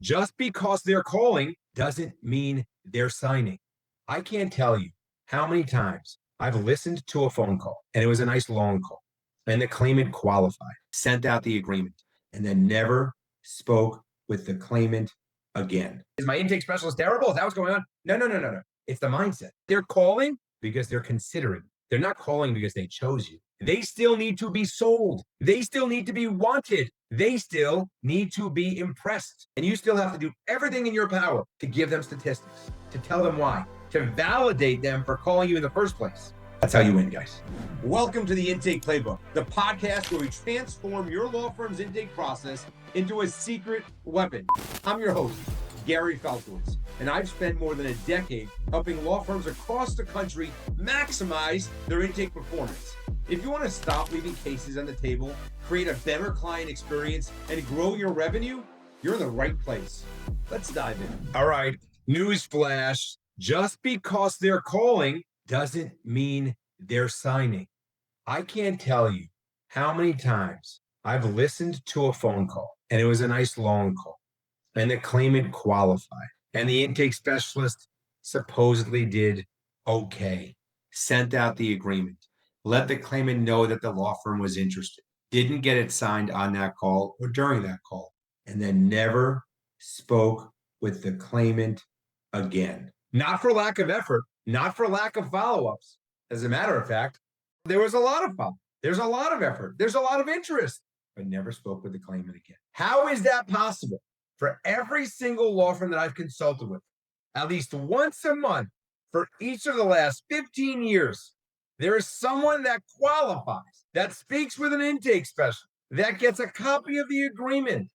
Just because they're calling doesn't mean they're signing. I can't tell you how many times I've listened to a phone call and it was a nice long call and the claimant qualified, sent out the agreement, and then never spoke with the claimant again. Is my intake specialist terrible? Is that what's going on? No. It's the mindset. They're calling because they're considering. They're not calling because they chose you. They still need to be sold. They still need to be wanted. They still need to be impressed. And you still have to do everything in your power to give them statistics, to tell them why, to validate them for calling you in the first place. That's how you win, guys. Welcome to the Intake Playbook, the podcast where we transform your law firm's intake process into a secret weapon. I'm your host, Gary Falkowitz, and I've spent more than a decade helping law firms across the country maximize their intake performance. If you want to stop leaving cases on the table, create a better client experience, and grow your revenue, you're in the right place. Let's dive in. All right, newsflash. Just because they're calling doesn't mean they're signing. I can't tell you how many times I've listened to a phone call and it was a nice long call and the claimant qualified and the intake specialist supposedly did okay, sent out the agreement, let the claimant know that the law firm was interested, didn't get it signed on that call or during that call, and then never spoke with the claimant again. Not for lack of effort, not for lack of follow-ups. As a matter of fact, there was a lot of follow-up. There's a lot of effort. There's a lot of interest, but never spoke with the claimant again. How is that possible? For every single law firm that I've consulted with, at least once a month for each of the last 15 years, there is someone that qualifies, that speaks with an intake specialist, that gets a copy of the agreement,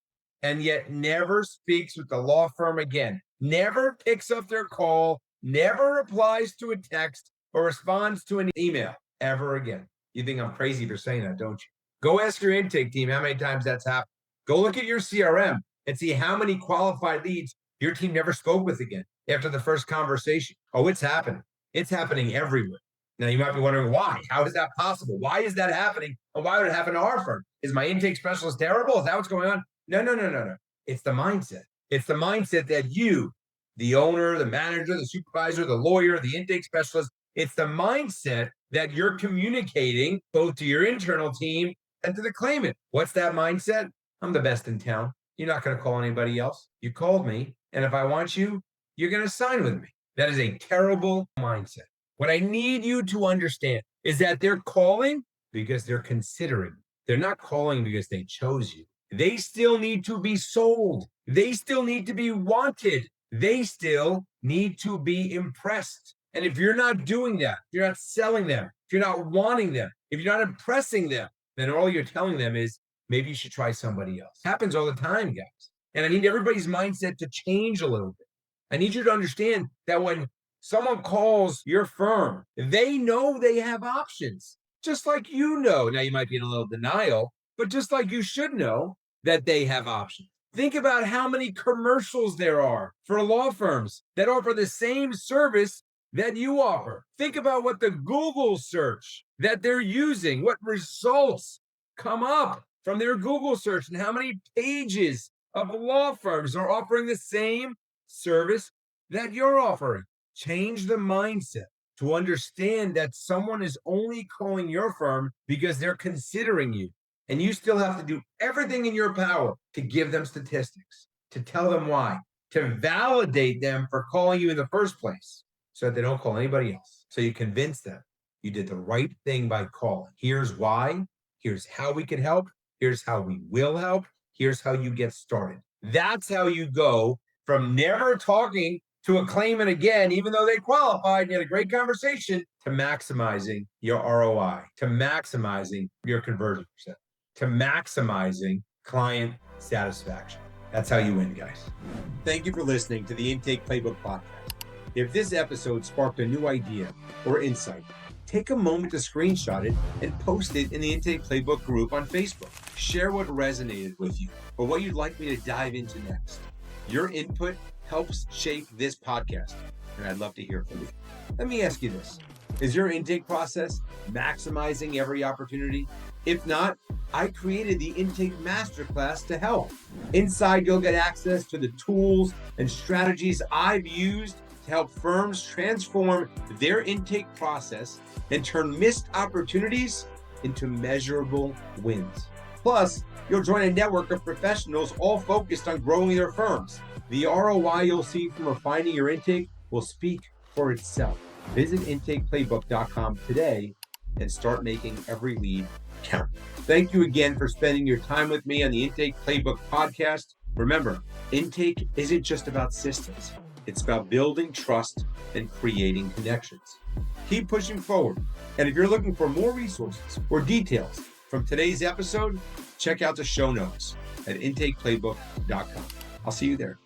and yet never speaks with the law firm again, never picks up their call, never replies to a text or responds to an email ever again. You think I'm crazy for saying that, don't you? Go ask your intake team how many times that's happened. Go look at your CRM and see how many qualified leads your team never spoke with again after the first conversation. Oh, it's happening. It's happening everywhere. Now, you might be wondering why. How is that possible? Why is that happening? And why would it happen to our firm? Is my intake specialist terrible? Is that what's going on? No. It's the mindset. It's the mindset that you, the owner, the manager, the supervisor, the lawyer, the intake specialist, it's the mindset that you're communicating both to your internal team and to the claimant. What's that mindset? I'm the best in town. You're not going to call anybody else. You called me, and if I want you, you're going to sign with me. That is a terrible mindset. What I need you to understand is that they're calling because they're considering. They're not calling because they chose you. They still need to be sold. They still need to be wanted. They still need to be impressed. And if you're not doing that, if you're not selling them, if you're not wanting them, if you're not impressing them, then all you're telling them is maybe you should try somebody else. Happens all the time, guys. And I need everybody's mindset to change a little bit. I need you to understand that when someone calls your firm, they know they have options, just like you know. Now, you might be in a little denial, but just like you should know that they have options. Think about how many commercials there are for law firms that offer the same service that you offer. Think about what the Google search that they're using, what results come up from their Google search, and how many pages of law firms are offering the same service that you're offering. Change the mindset to understand that someone is only calling your firm because they're considering you. And you still have to do everything in your power to give them statistics, to tell them why, to validate them for calling you in the first place so that they don't call anybody else. So you convince them you did the right thing by calling. Here's why. Here's how we can help. Here's how we will help. Here's how you get started. That's how you go from never talking to a claimant again, even though they qualified and you had a great conversation, to maximizing your ROI, to maximizing your conversion percent, to maximizing client satisfaction. That's how you win, guys. Thank you for listening to the Intake Playbook Podcast. If this episode sparked a new idea or insight, take a moment to screenshot it and post it in the Intake Playbook group on Facebook. Share what resonated with you or what you'd like me to dive into next. Your input helps shape this podcast, and I'd love to hear from you. Let me ask you this. Is your intake process maximizing every opportunity? If not, I created the Intake Masterclass to help. Inside, you'll get access to the tools and strategies I've used to help firms transform their intake process and turn missed opportunities into measurable wins. Plus, you'll join a network of professionals all focused on growing their firms. The ROI you'll see from refining your intake will speak for itself. Visit IntakePlaybook.com today and start making every lead count. Thank you again for spending your time with me on the Intake Playbook Podcast. Remember, intake isn't just about systems. It's about building trust and creating connections. Keep pushing forward. And if you're looking for more resources or details from today's episode, check out the show notes at IntakePlaybook.com. I'll see you there.